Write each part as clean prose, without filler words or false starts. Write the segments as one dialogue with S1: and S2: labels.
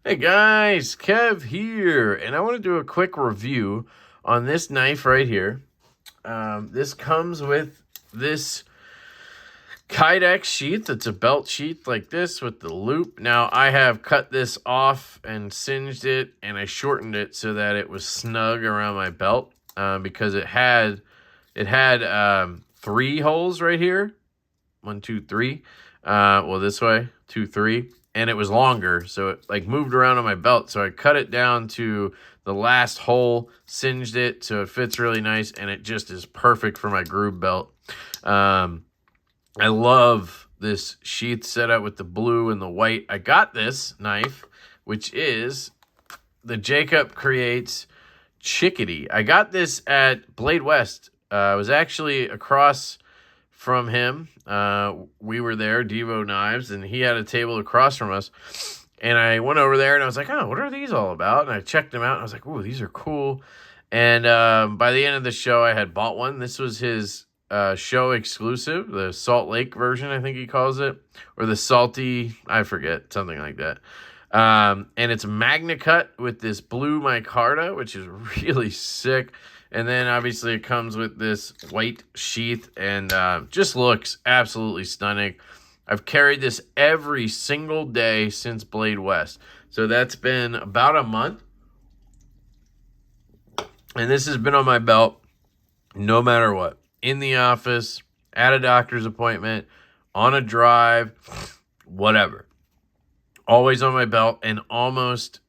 S1: Hey guys, Kev here, and I want to do a quick review on this knife right here. This comes with this Kydex sheath. It's a belt sheath like this with the loop. Now I have cut this off and singed it, and I shortened it so that it was snug around my belt because it had 3 holes right here. 1, 2, 3. Well, this way, 2, 3. And it was longer, so it like moved around on my belt. So I cut it down to the last hole, singed it so it fits really nice, and it just is perfect for my groove belt. I love this sheath setup with the blue and the white. I got this knife, which is the JakebCreates Chickadee. I got this at Blade West. I was actually across from him. We were there, Devo Knives, and he had a table across from us. And I went over there and I was like, oh, what are these all about? And I checked them out and I was like, ooh, these are cool. And by the end of the show, I had bought one. This was his show exclusive, the Salt Lake version, I think he calls it, or the salty, I forget, something like that. And it's Magna Cut with this blue micarta, which is really sick. And then obviously it comes with this white sheath and just looks absolutely stunning. I've carried this every single day since Blade West. So that's been about a month. And this has been on my belt no matter what. In the office, at a doctor's appointment, on a drive, whatever. Always on my belt and almost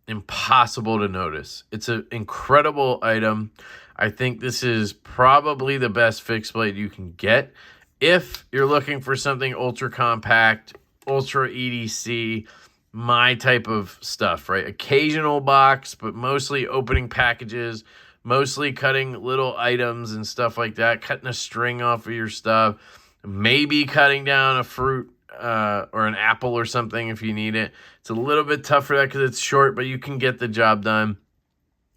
S1: impossible to notice. It's an incredible item. I think this is probably the best fixed blade you can get if you're looking for something ultra compact, ultra EDC, my type of stuff, right? Occasional box, but mostly opening packages, mostly cutting little items and stuff like that, cutting a string off of your stuff, maybe cutting down a fruit or an apple or something if you need it. It's a little bit tough for that because it's short, but you can get the job done.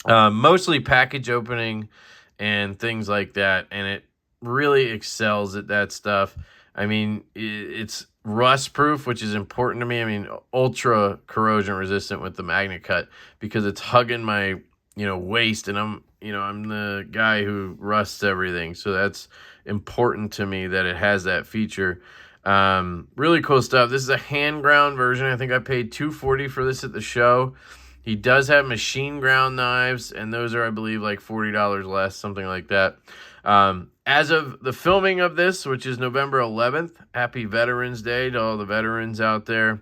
S1: Mostly package opening and things like that, and it really excels at that stuff. I mean, it's rust proof, which is important to me. I mean, ultra corrosion resistant with the Magna Cut because it's hugging my, waist, and I'm the guy who rusts everything. So that's important to me that it has that feature. Really cool stuff. This is a hand ground version. I think I paid $240 for this at the show. He does have machine ground knives, and those are, I believe, like $40 less, something like that. As of the filming of this, which is November 11th, happy Veterans Day to all the veterans out there.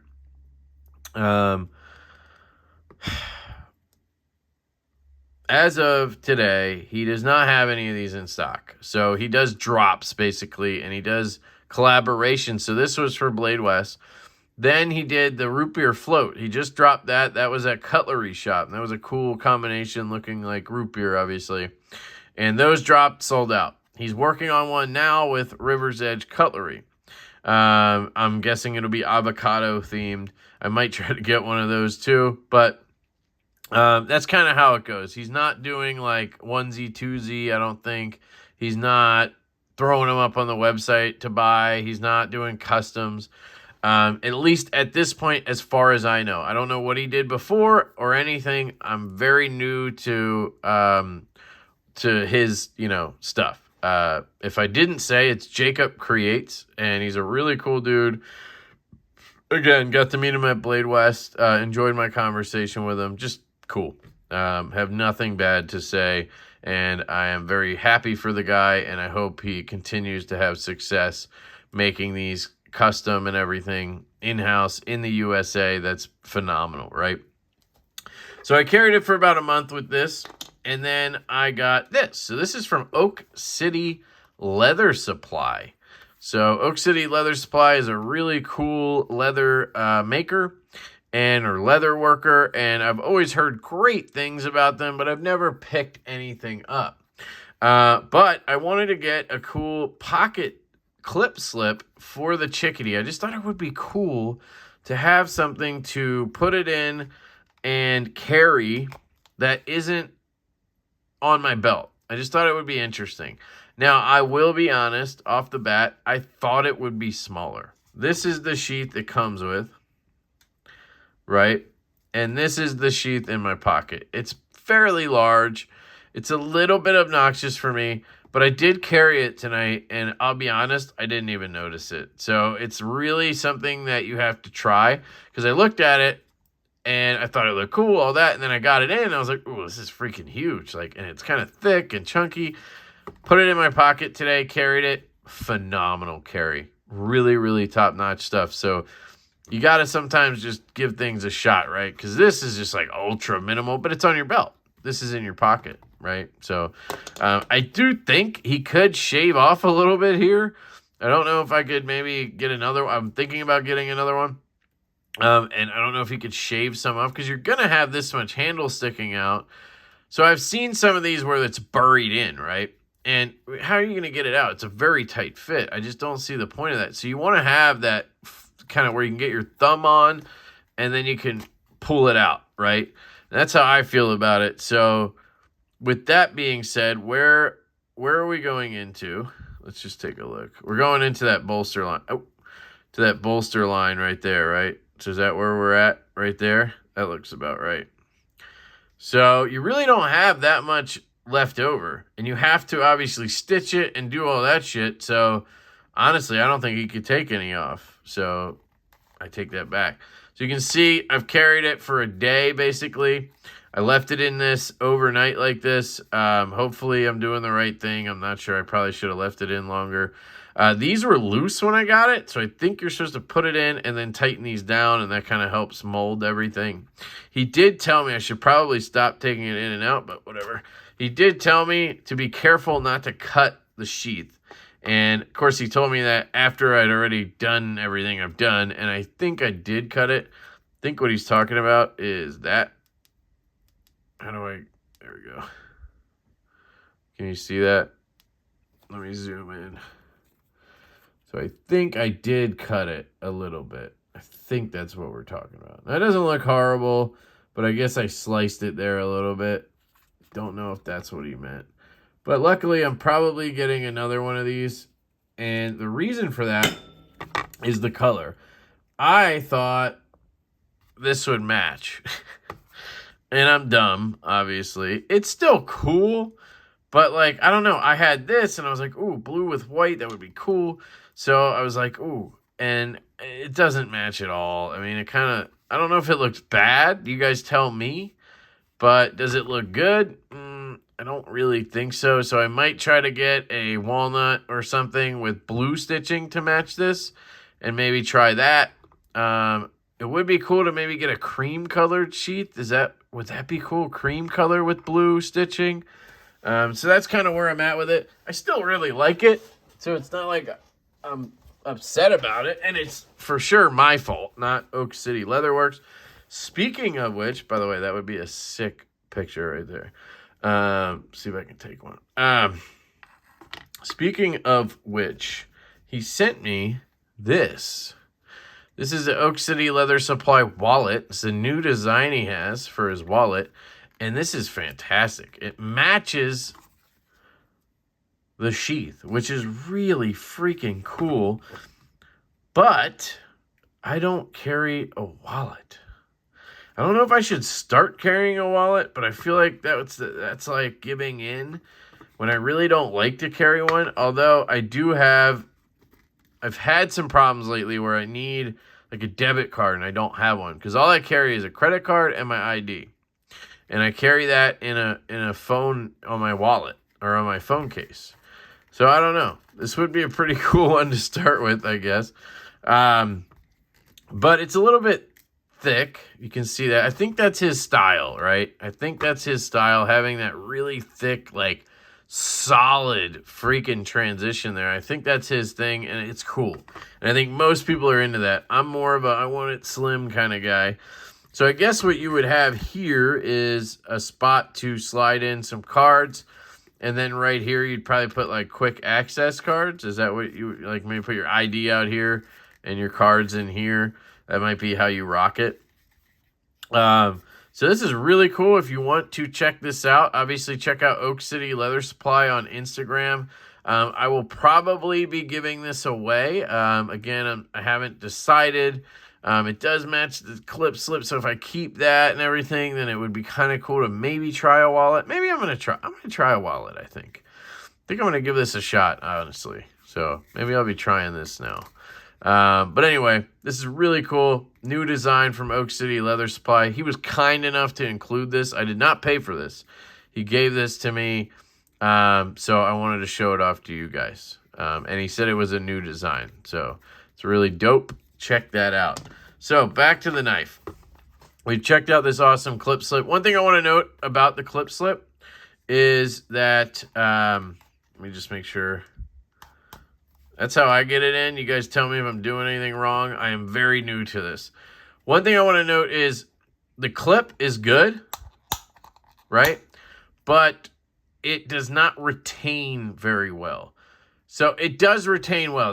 S1: As of today, he does not have any of these in stock. So he does drops, basically, and he does collaboration. So this was for Blade West. Then he did the root beer float. He just dropped that. That was at Cutlery Shop. And that was a cool combination looking like root beer, obviously. And those dropped, sold out. He's working on one now with River's Edge Cutlery. I'm guessing it'll be avocado themed. I might try to get one of those too. But that's kind of how it goes. He's not doing like onesie, twosie, I don't think. He's not throwing them up on the website to buy. He's not doing customs. At least at this point, as far as I know. I don't know what he did before or anything. I'm very new to his, stuff. If I didn't say, it's JakebCreates, and he's a really cool dude. Again, got to meet him at Blade West. Enjoyed my conversation with him. Just cool. Have nothing bad to say, and I am very happy for the guy, and I hope he continues to have success making these custom and everything in-house in the USA. That's phenomenal, right? So I carried it for about a month with this, and then I got this. So this is from Oak City Leather Supply. So Oak City Leather Supply is a really cool leather maker or leather worker, and I've always heard great things about them, but I've never picked anything up. But I wanted to get a cool pocket clip slip for the Chickadee. I just thought it would be cool to have something to put it in and carry that isn't on my belt. I just thought it would be interesting. Now, I will be honest, off the bat, I thought it would be smaller. This is the sheath it comes with, right? And this is the sheath in my pocket. It's fairly large. It's a little bit obnoxious for me, but I did carry it tonight, and I'll be honest, I didn't even notice it. So it's really something that you have to try, because I looked at it, and I thought it looked cool, all that, and then I got it in, and I was like, ooh, this is freaking huge. Like, and it's kind of thick and chunky. Put it in my pocket today, carried it. Phenomenal carry. Really, really top-notch stuff. So you got to sometimes just give things a shot, right? Because this is just like ultra minimal, but it's on your belt. This is in your pocket, right? So I do think he could shave off a little bit here. I don't know if I could maybe get another one. I'm thinking about getting another one. And I don't know if he could shave some off, because you're going to have this much handle sticking out. So I've seen some of these where it's buried in, right? And how are you going to get it out? It's a very tight fit. I just don't see the point of that. So you want to have that kind of where you can get your thumb on, and then you can pull it out, right? And that's how I feel about it. So with that being said, where are we going into? Let's just take a look. We're going into that bolster line. Oh, to that bolster line right there, right? So is that where we're at right there? That looks about right. So you really don't have that much left over, and you have to obviously stitch it and do all that shit. So honestly, I don't think he could take any off. So I take that back. So you can see I've carried it for a day, basically. I left it in this overnight like this. Hopefully I'm doing the right thing. I'm not sure. I probably should have left it in longer. These were loose when I got it, so I think you're supposed to put it in and then tighten these down, and that kind of helps mold everything. He did tell me I should probably stop taking it in and out, but whatever. He did tell me to be careful not to cut the sheath. And, of course, he told me that after I'd already done everything I've done, and I think I did cut it. I think what he's talking about is that. There we go. Can you see that? Let me zoom in. So I think I did cut it a little bit. I think that's what we're talking about. That doesn't look horrible, but I guess I sliced it there a little bit. Don't know if that's what he meant. But luckily, I'm probably getting another one of these. And the reason for that is the color. I thought this would match. And I'm dumb, obviously. It's still cool. But, like, I don't know. I had this, and I was like, ooh, blue with white. That would be cool. So I was like, ooh. And it doesn't match at all. I mean, it kind of... I don't know if it looks bad. You guys tell me. But does it look good? I don't really think so. So I might try to get a walnut or something with blue stitching to match this. And maybe try that. It would be cool to maybe get a cream colored sheath. Would that be cool? Cream color with blue stitching. So that's kind of where I'm at with it. I still really like it. So it's not like I'm upset about it. And it's for sure my fault, not Oak City Leatherworks. Speaking of which, by the way, that would be a sick picture right there. See if I can take one. Speaking of which, he sent me this. This is the Oak City Leather Supply wallet. It's a new design he has for his wallet. And this is fantastic. It matches the sheath, which is really freaking cool. But I don't carry a wallet. I don't know if I should start carrying a wallet, but I feel like that's like giving in when I really don't like to carry one. Although I've had some problems lately where I need like a debit card and I don't have one, because all I carry is a credit card and my ID. And I carry that in a phone on my wallet or on my phone case. So I don't know. This would be a pretty cool one to start with, I guess. But it's a little bit thick. You can see that. I think that's his style, right? I think that's his style, having that really thick, like solid freaking transition there. I think that's his thing, and it's cool. And I think most people are into that. I'm more of a I want it slim kind of guy. So I guess what you would have here is a spot to slide in some cards. And then right here, you'd probably put like quick access cards. Is that what you like? Maybe put your ID out here and your cards in here. That might be how you rock it. So this is really cool. If you want to check this out, obviously check out Oak City Leather Supply on Instagram. I will probably be giving this away. Again, I haven't decided. It does match the clip slip, so if I keep that and everything, then it would be kind of cool to maybe try a wallet. Maybe I'm gonna try a wallet, I think. I'm gonna give this a shot, honestly. So maybe I'll be trying this now. But anyway, this is really cool. New design from Oak City Leather Supply. He was kind enough to include this. I did not pay for this. He gave this to me, so I wanted to show it off to you guys. And he said it was a new design, so it's really dope. Check that out. So back to the knife. We've checked out this awesome clip slip. One thing I want to note about the clip slip is that, let me just make sure. That's how I get it in. You guys tell me if I'm doing anything wrong. I am very new to this. One thing I want to note is the clip is good, right? But it does not retain very well. So it does retain well.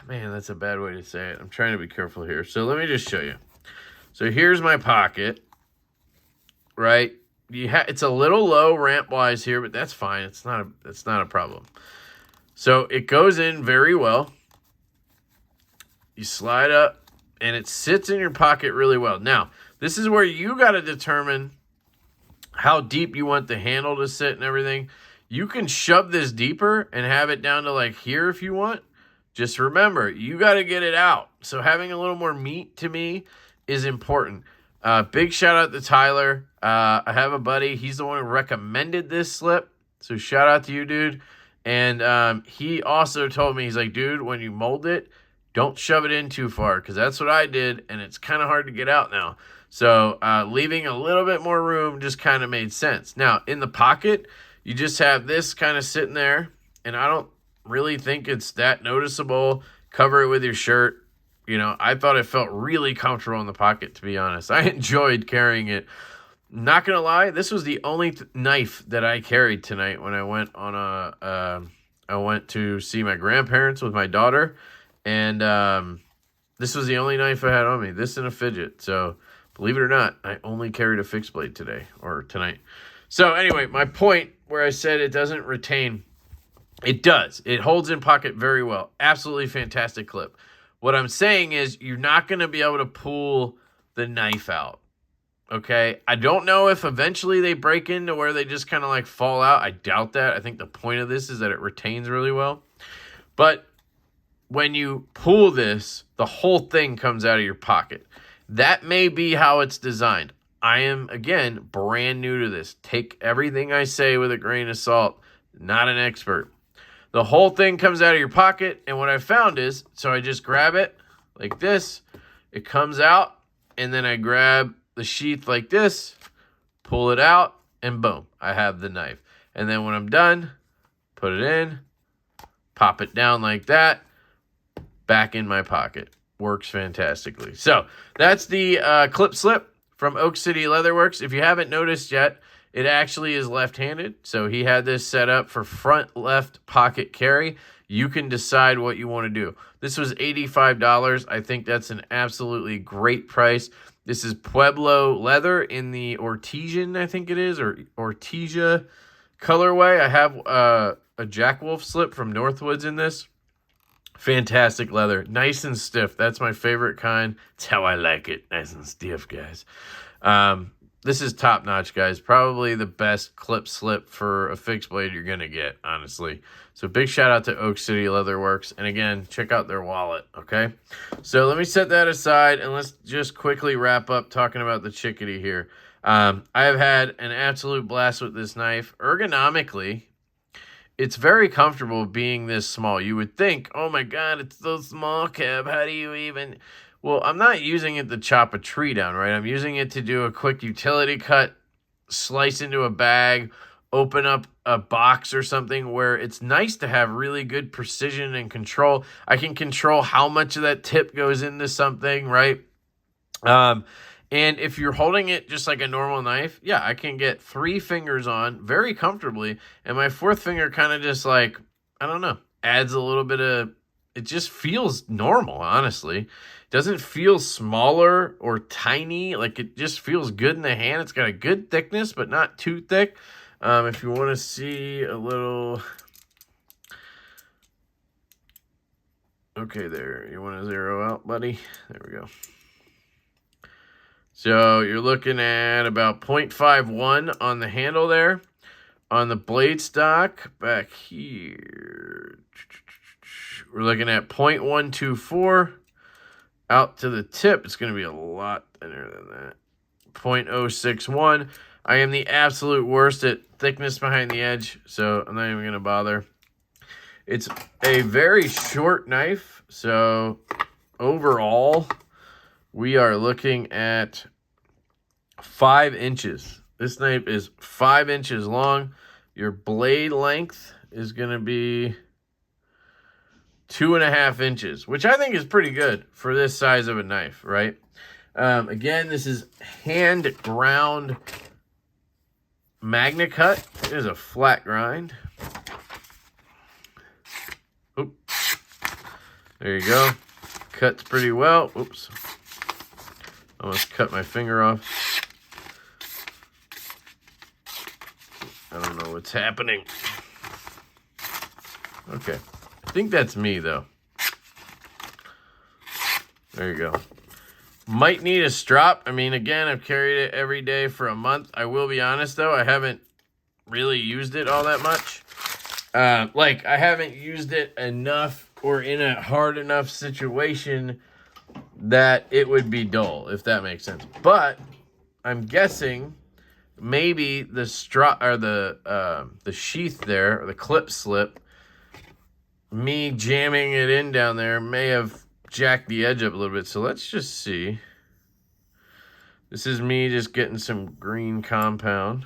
S1: Man, that's a bad way to say it. I'm trying to be careful here. So let me just show you. So here's my pocket, right? It's a little low ramp-wise here, but that's fine. It's not a problem. So it goes in very well. You slide up, and it sits in your pocket really well. Now, this is where you got to determine how deep you want the handle to sit and everything. You can shove this deeper and have it down to like here if you want. Just remember, you got to get it out. So having a little more meat to me is important. Big shout out to Tyler. I have a buddy. He's the one who recommended this slip. So shout out to you, dude. And he also told me, he's like, dude, when you mold it, don't shove it in too far, because that's what I did, and it's kind of hard to get out now. So leaving a little bit more room just kind of made sense. Now, in the pocket, you just have this kind of sitting there, and I don't really think it's that noticeable. Cover it with your shirt. You know, I thought it felt really comfortable in the pocket, to be honest. I enjoyed carrying it. Not gonna lie, this was the only knife that I carried tonight when I went on I went to see my grandparents with my daughter, and this was the only knife I had on me. This and a fidget. So believe it or not, I only carried a fixed blade today or tonight. So anyway, my point where I said it doesn't retain, it does. It holds in pocket very well. Absolutely fantastic clip. What I'm saying is you're not gonna be able to pull the knife out. Okay, I don't know if eventually they break into where they just kind of like fall out. I doubt that. I think the point of this is that it retains really well. But when you pull this, the whole thing comes out of your pocket. That may be how it's designed. I am, again, brand new to this. Take everything I say with a grain of salt. Not an expert. The whole thing comes out of your pocket, and what I found is, so I just grab it like this. It comes out, and then I grab the sheath like this, pull it out, and boom, I have the knife. And then when I'm done, put it in, pop it down like that, back in my pocket. Works fantastically. So that's the clip slip from Oak City Leatherworks. If you haven't noticed yet, it actually is left-handed. So he had this set up for front left pocket carry. You can decide what you want to do. This was $85. I think that's an absolutely great price. This is Pueblo leather in the Ortesian, I think it is, or Ortesia colorway. I have a Jack Wolf slip from Northwoods in this. Fantastic leather. Nice and stiff. That's my favorite kind. It's how I like it. Nice and stiff, guys. This is top-notch, guys. Probably the best clip slip for a fixed blade you're going to get, honestly. So big shout-out to Oak City Leatherworks. And again, check out their wallet, okay? So let me set that aside, and let's just quickly wrap up talking about the Chickadee here. I have had an absolute blast with this knife. Ergonomically, it's very comfortable being this small. You would think, oh, my God, it's so small, Kev. How do you even... Well, I'm not using it to chop a tree down, right? I'm using it to do a quick utility cut, slice into a bag, open up a box or something where it's nice to have really good precision and control. I can control how much of that tip goes into something, right? And if you're holding it just like a normal knife, yeah, I can get 3 fingers on very comfortably. And my 4th finger kind of just like, I don't know, adds a little bit of, it just feels normal, honestly. Doesn't feel smaller or tiny. Like, it just feels good in the hand. It's got a good thickness, but not too thick. If you want to see a little... Okay, there. You want to zero out, buddy? There we go. So you're looking at about 0.51 on the handle there. On the blade stock back here, we're looking at 0.124. Out to the tip, it's going to be a lot thinner than that. 0.061. I am the absolute worst at thickness behind the edge, so I'm not even going to bother. It's a very short knife, so overall, we are looking at 5 inches. This knife is 5 inches long. Your blade length is going to be 2.5 inches, which I think is pretty good for this size of a knife, right? Again, this is hand ground Magna Cut. It is a flat grind. Oop. There you go. Cuts pretty well. Oops. Almost cut my finger off. I don't know what's happening. Okay. I think that's me, though. There you go. Might need a strop. I mean, again, I've carried it every day for a month. I will be honest, though. I haven't really used it all that much. I haven't used it enough or in a hard enough situation that it would be dull, if that makes sense. But I'm guessing maybe the strop or the sheath there, or the clip slip, me jamming it in down there may have jacked the edge up a little bit. So let's just see. This is me just getting some green compound.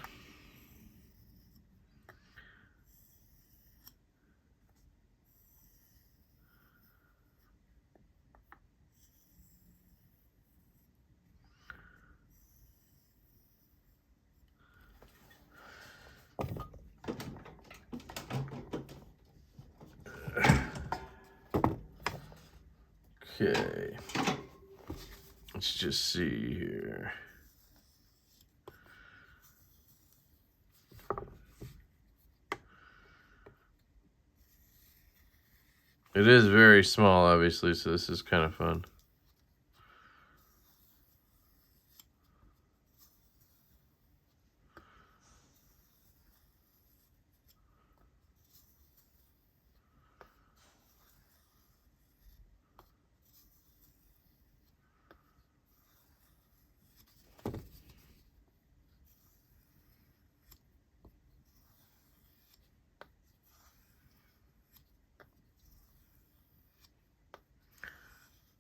S1: Okay, let's just see here. It is very small, obviously, so this is kind of fun.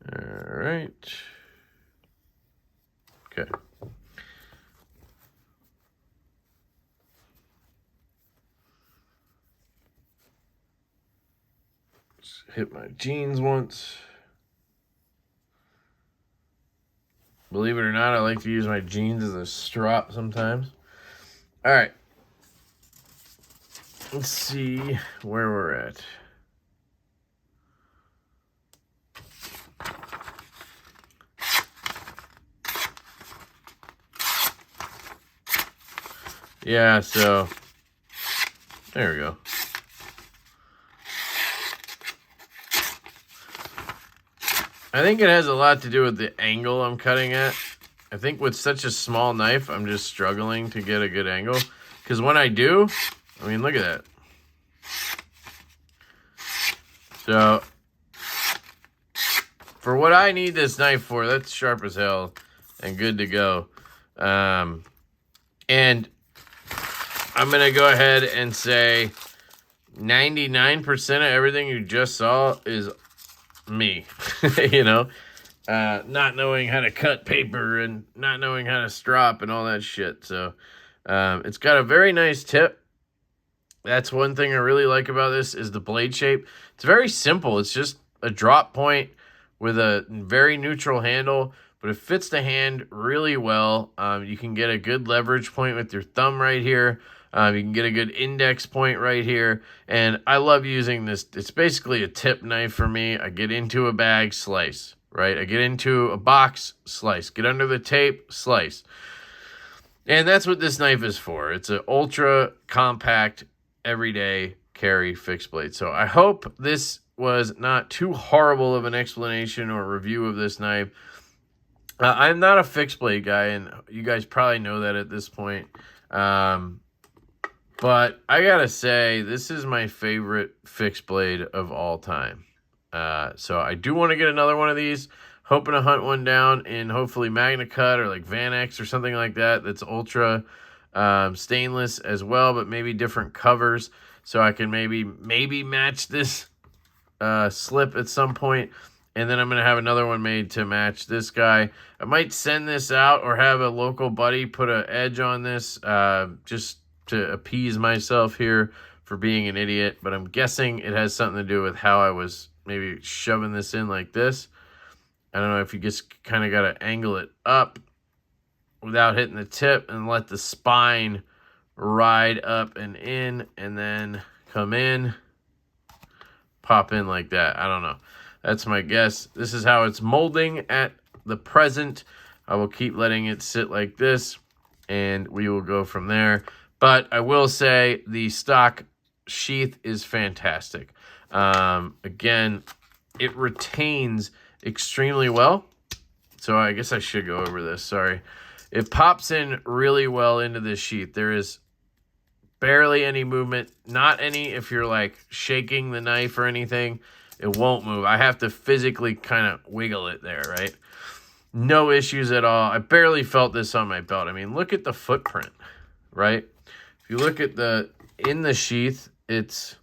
S1: All right. Okay. Just hit my jeans once. Believe it or not, I like to use my jeans as a strop sometimes. All right. Let's see where we're at. Yeah, so there we go. I think it has a lot to do with the angle I'm cutting at. I think with such a small knife, I'm just struggling to get a good angle. Because when I do, I mean, look at that. So, for what I need this knife for, that's sharp as hell and good to go. And I'm going to go ahead and say 99% of everything you just saw is me, you know, not knowing how to cut paper and not knowing how to strop and all that shit. So it's got a very nice tip. That's one thing I really like about this is the blade shape. It's very simple. It's just a drop point with a very neutral handle, but it fits the hand really well. You can get a good leverage point with your thumb right here. You can get a good index point right here. And I love using this. It's basically a tip knife for me. I get into a bag, slice, right? I get into a box, slice. Get under the tape, slice. And that's what this knife is for. It's an ultra compact, everyday carry fixed blade. So I hope this was not too horrible of an explanation or review of this knife. I'm not a fixed blade guy, and you guys probably know that at this point. But I gotta say, this is my favorite fixed blade of all time. So I do want to get another one of these. Hoping to hunt one down in hopefully Magna Cut or like Van X or something like that. That's ultra stainless as well, but maybe different covers. So I can maybe match this slip at some point. And then I'm going to have another one made to match this guy. I might send this out or have a local buddy put an edge on this just to appease myself here for being an idiot. But I'm guessing it has something to do with how I was maybe shoving this in like this. I don't know if you just kind of got to angle it up without hitting the tip and let the spine ride up and in and then come in, pop in like that. I don't know. That's my guess. This is how it's molding at the present. I will keep letting it sit like this and we will go from there. But I will say the stock sheath is fantastic. Again, it retains extremely well. So I guess I should go over this. Sorry. It pops in really well into this sheath. There is barely any movement. Not any if you're like shaking the knife or anything. It won't move. I have to physically kind of wiggle it there, right? No issues at all. I barely felt this on my belt. I mean, look at the footprint, right? If you look at in the sheath, it's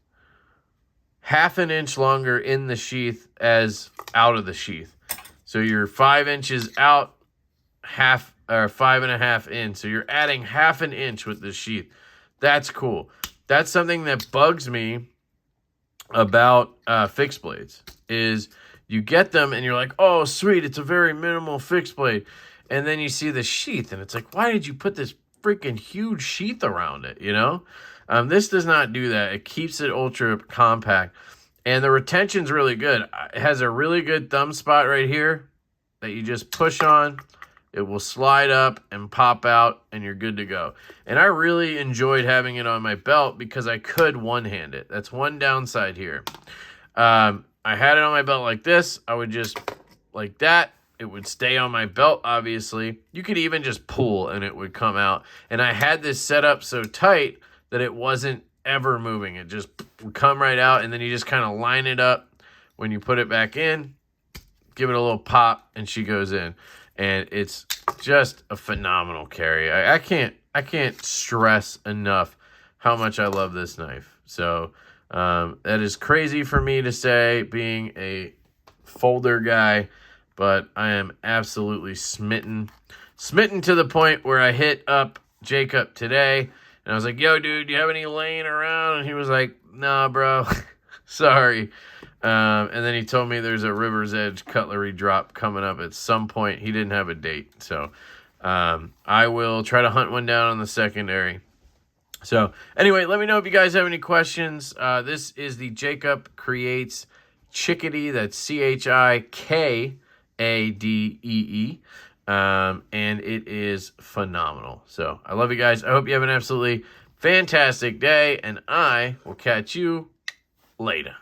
S1: half an inch longer in the sheath as out of the sheath. So you're 5 inches out, 5.5 in. So you're adding half an inch with the sheath. That's cool. That's something that bugs me about fixed blades is you get them and you're like, oh, sweet, it's a very minimal fixed blade. And then you see the sheath and it's like, why did you put this freaking huge sheath around it, you know? This does not do that. It keeps it ultra compact. And the retention's really good. It has a really good thumb spot right here that you just push on. It will slide up and pop out, and you're good to go. And I really enjoyed having it on my belt because I could one-hand it. That's one downside here. I had it on my belt like this. I would just, like that. It would stay on my belt, obviously. You could even just pull, and it would come out. And I had this set up so tight that it wasn't ever moving. It just would come right out, and then you just kind of line it up when you put it back in, give it a little pop, and she goes in. And it's just a phenomenal carry. I can't stress enough how much I love this knife. So that is crazy for me to say, being a folder guy, but I am absolutely smitten. Smitten to the point where I hit up Jacob today, and I was like, yo, dude, do you have any laying around? And he was like, nah, bro, sorry. And then he told me there's a River's Edge cutlery drop coming up at some point. He didn't have a date. So I will try to hunt one down on the secondary. So anyway, let me know if you guys have any questions. This is the JakebCreates Chickadee. That's Chikadee. And it is phenomenal. So I love you guys. I hope you have an absolutely fantastic day. And I will catch you later.